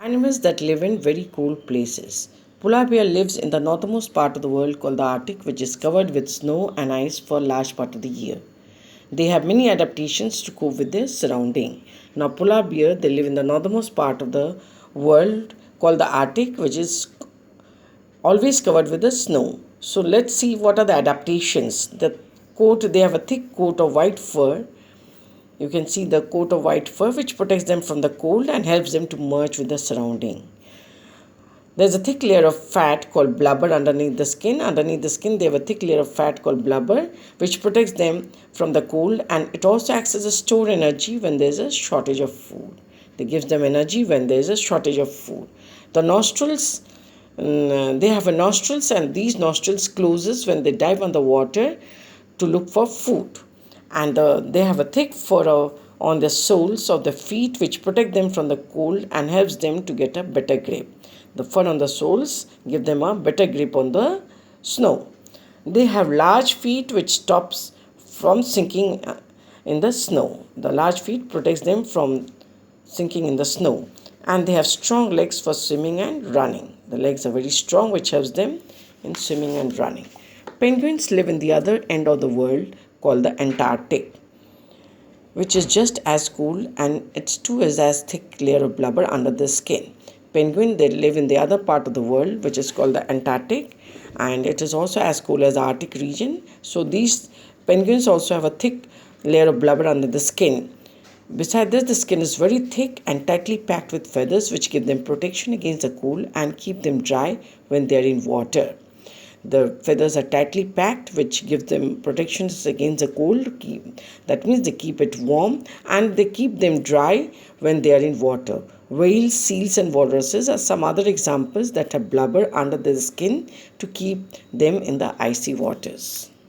Animals that live in very cold places. Polar bear lives in the northernmost part of the world called the Arctic, which is covered with snow and ice for a large part of the year. They have many adaptations to cope with their surrounding. Now, polar bear they live in the northernmost part of the world called the Arctic, which is always covered with the snow. So let's see what are the adaptations. The coat they have a thick coat of white fur. You can see the coat of white fur which protects them from the cold and helps them to merge with the surrounding. There's a thick layer of fat called blubber underneath the skin. Underneath the skin, they have a thick layer of fat called blubber, which protects them from the cold, and it also acts as a store energy when there's a shortage of food. It gives them energy when there's a shortage of food. The nostrils, they have a nostrils, and these nostrils closes when they dive on the water to look for food. And they have a thick fur on the soles of the feet, which protect them from the cold and helps them to get a better grip. The fur on the soles give them a better grip on the snow. They have large feet which stops from sinking in the snow. The large feet protects them from sinking in the snow. And they have strong legs for swimming and running. The legs are very strong, which helps them in swimming and running. Penguins live in the other end of the world called the Antarctic, which is just as cool, and its too is as thick layer of blubber under the skin. Penguin they live in the other part of the world which is called the Antarctic, and it is also as cool as the Arctic region. So these penguins also have a thick layer of blubber under the skin. Besides this, the skin is very thick and tightly packed with feathers which give them protection against the cold and keep them dry when they are in water. The feathers are tightly packed, which gives them protections against the cold. That means they keep it warm and they keep them dry when they are in water. Whales, seals, and walruses are some other examples that have blubber under their skin to keep them in the icy waters.